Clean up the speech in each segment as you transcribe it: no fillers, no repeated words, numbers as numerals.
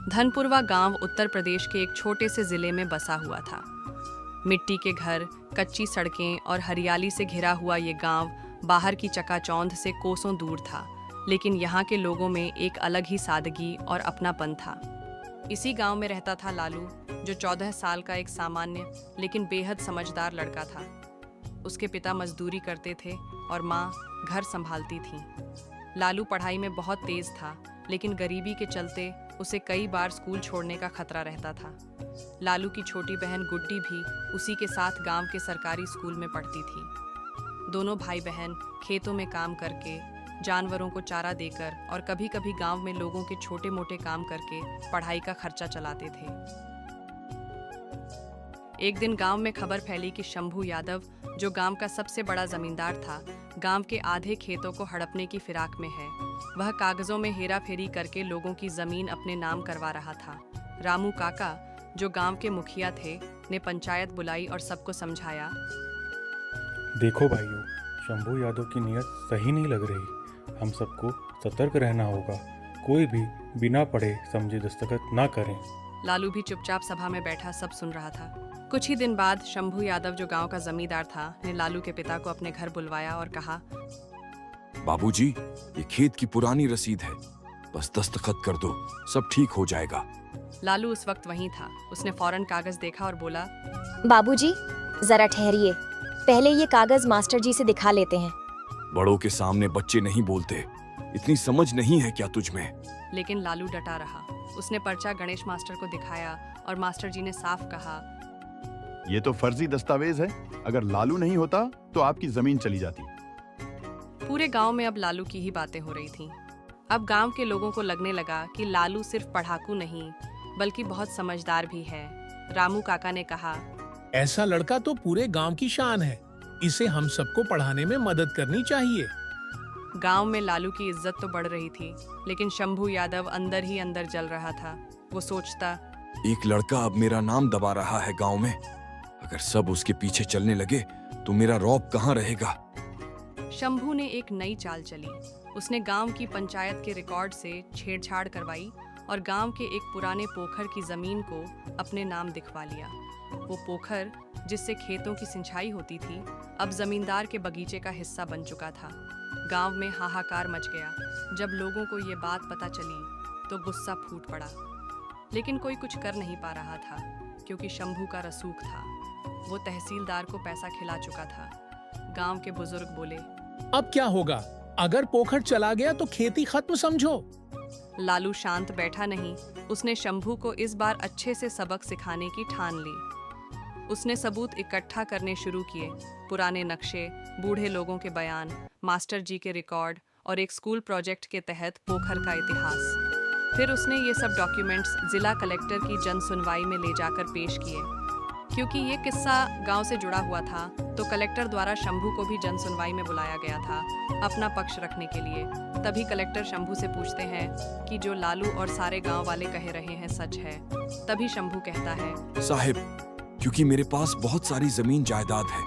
धनपुरवा गांव उत्तर प्रदेश के एक छोटे से जिले में बसा हुआ था। मिट्टी के घर, कच्ची सड़कें और हरियाली से घिरा हुआ ये गांव बाहर की चकाचौंध से कोसों दूर था, लेकिन यहाँ के लोगों में एक अलग ही सादगी और अपनापन था। इसी गांव में रहता था लालू, जो 14 साल का एक सामान्य लेकिन बेहद समझदार लड़का था। उसके पिता मजदूरी करते थे और माँ घर संभालती थी। लालू पढ़ाई में बहुत तेज था, लेकिन गरीबी के चलते उसे कई बार स्कूल छोड़ने का खतरा रहता था। लालू की छोटी बहन गुड्डी भी उसी के साथ गांव के सरकारी स्कूल में पढ़ती थी। दोनों भाई बहन खेतों में काम करके, जानवरों को चारा देकर और कभी-कभी गांव में लोगों के छोटे मोटे काम करके पढ़ाई का खर्चा चलाते थे। एक दिन गांव में खबर फैली कि शंभू यादव, जो गांव का सबसे बड़ा जमींदार था, गांव के आधे खेतों को हड़पने की फिराक में है। वह कागजों में हेरा फेरी करके लोगों की जमीन अपने नाम करवा रहा था। रामू काका, जो गांव के मुखिया थे, ने पंचायत बुलाई और सबको समझाया। देखो भाइयों, शंभू यादव की नीयत सही नहीं लग रही। हम सबको सतर्क रहना होगा। कोई भी बिना पढ़े समझे दस्तखत ना करें। लालू भी चुपचाप सभा में बैठा सब सुन रहा था। कुछ ही दिन बाद शंभू यादव, जो गांव का जमींदार था, ने लालू के पिता को अपने घर बुलवाया और कहा, बाबूजी, ये खेत की पुरानी रसीद है, बस दस्तखत कर दो, सब ठीक हो जाएगा। लालू उस वक्त वहीं था। उसने फौरन कागज देखा और बोला, बाबूजी, जरा ठहरिए, पहले ये कागज मास्टर जी से दिखा लेते हैं। बड़ों के सामने बच्चे नहीं बोलते, इतनी समझ नहीं है क्या तुझ में? लेकिन लालू डटा रहा। उसने पर्चा गणेश मास्टर को दिखाया और मास्टर जी ने साफ कहा, ये तो फर्जी दस्तावेज है। अगर लालू नहीं होता तो आपकी जमीन चली जाती। पूरे गांव में अब लालू की ही बातें हो रही थीं। अब गांव के लोगों को लगने लगा कि लालू सिर्फ पढ़ाकू नहीं, बल्कि बहुत समझदार भी है। रामू काका ने कहा, ऐसा लड़का तो पूरे गांव की शान है, इसे हम सबको पढ़ाने में मदद करनी चाहिए। गांव में लालू की इज्जत तो बढ़ रही थी, लेकिन शंभू यादव अंदर ही अंदर जल रहा था। वो सोचता, एक लड़का अब मेरा नाम दबा रहा है गांव में। अगर सब उसके पीछे चलने लगे तो मेरा रौब कहाँ रहेगा? शंभू ने एक नई चाल चली। उसने गांव की पंचायत के रिकॉर्ड से छेड़छाड़ करवाई और गांव के एक पुराने पोखर की जमीन को अपने नाम दिखवा लिया। वो पोखर, जिससे खेतों की सिंचाई होती थी, अब जमींदार के बगीचे का हिस्सा बन चुका था। गांव में हाहाकार मच गया। जब लोगों को ये बात पता चली तो गुस्सा फूट पड़ा, लेकिन कोई कुछ कर नहीं पा रहा था, क्योंकि शंभू का रसूख था। वो तहसीलदार को पैसा खिला चुका था। गांव के बुजुर्ग बोले, अब क्या होगा? अगर पोखर चला गया तो खेती खत्म समझो। लालू शांत बैठा नहीं। उसने शंभू को इस बार अच्छे से सबक सिखाने की ठान ली। उसने सबूत इकट्ठा करने शुरू किए, पुराने नक्शे, बूढ़े लोगों के बयान, मास्टर जी के रिकॉर्ड और एक स्कूल प्रोजेक्ट के तहत पोखर का इतिहास। फिर उसने ये सब डॉक्यूमेंट्स जिला कलेक्टर की जन सुनवाई में ले जाकर पेश किए। क्योंकि ये किस्सा गांव से जुड़ा हुआ था, तो कलेक्टर द्वारा शंभू को भी जन सुनवाई में बुलाया गया था, अपना पक्ष रखने के लिए। तभी कलेक्टर शंभू से पूछते हैं कि जो लालू और सारे गांव वाले कह रहे हैं सच है। तभी शंभू कहता है, साहिब, क्योंकि मेरे पास बहुत सारी जमीन जायदाद है,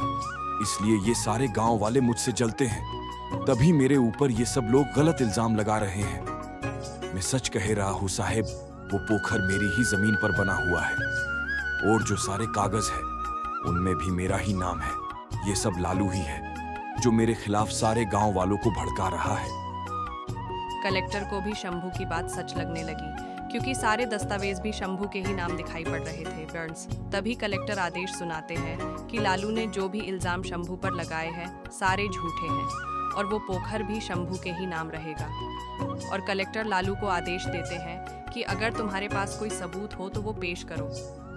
इसलिए ये सारे गांव वाले मुझसे जलते हैं। तभी मेरे ऊपर ये सब लोग गलत इल्जाम लगा रहे हैं। मैं सच कह रहा हूँ साहिब, वो पोखर मेरी ही जमीन पर बना हुआ है और जो सारे कागज है उनमें भी मेरा ही नाम है। ये सब लालू ही है जो मेरे खिलाफ सारे गांव वालों को भड़का रहा है। कलेक्टर को भी शंभू की बात सच लगने लगी, क्योंकि सारे दस्तावेज भी शंभू के ही नाम दिखाई पड़ रहे थे। बर्न्स तभी कलेक्टर आदेश सुनाते हैं कि लालू ने जो भी इल्जाम शंभू पर लगाए हैं सारे झूठे हैं और वो पोखर भी शंभू के ही नाम रहेगा। और कलेक्टर लालू को आदेश देते हैं कि अगर तुम्हारे पास कोई सबूत हो तो वो पेश करो।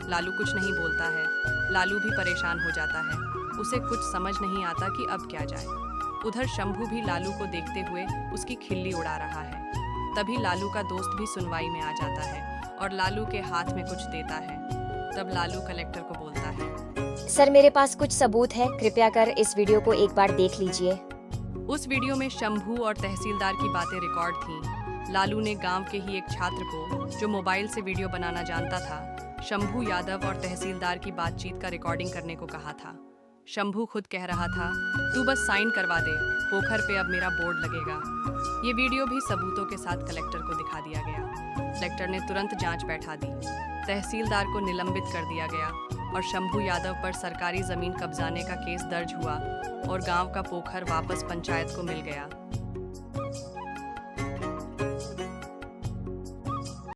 लालू कुछ नहीं बोलता है। लालू भी परेशान हो जाता है। उसे कुछ समझ नहीं आता कि अब क्या जाए। उधर शंभू भी लालू को देखते हुए उसकी खिल्ली उड़ा रहा है। तभी लालू का दोस्त भी सुनवाई में आ जाता है और लालू के हाथ में कुछ देता है। तब लालू कलेक्टर को बोलता है, सर, मेरे पास कुछ सबूत है, कृपया कर इस वीडियो को एक बार देख लीजिए। उस वीडियो में शंभू और तहसीलदार की बातें रिकॉर्ड थीं। लालू ने गांव के ही एक छात्र को, जो मोबाइल से वीडियो बनाना जानता था, शंभू यादव और तहसीलदार की बातचीत का रिकॉर्डिंग करने को कहा था। शंभू खुद कह रहा था, तू बस साइन करवा दे, पोखर पे अब मेरा बोर्ड लगेगा। ये वीडियो भी सबूतों के साथ कलेक्टर को दिखा दिया गया। कलेक्टर ने तुरंत जांच बैठा दी। तहसीलदार को निलंबित कर दिया गया और शंभू यादव पर सरकारी जमीन कब्जाने का केस दर्ज हुआ और गांव का पोखर वापस पंचायत को मिल गया।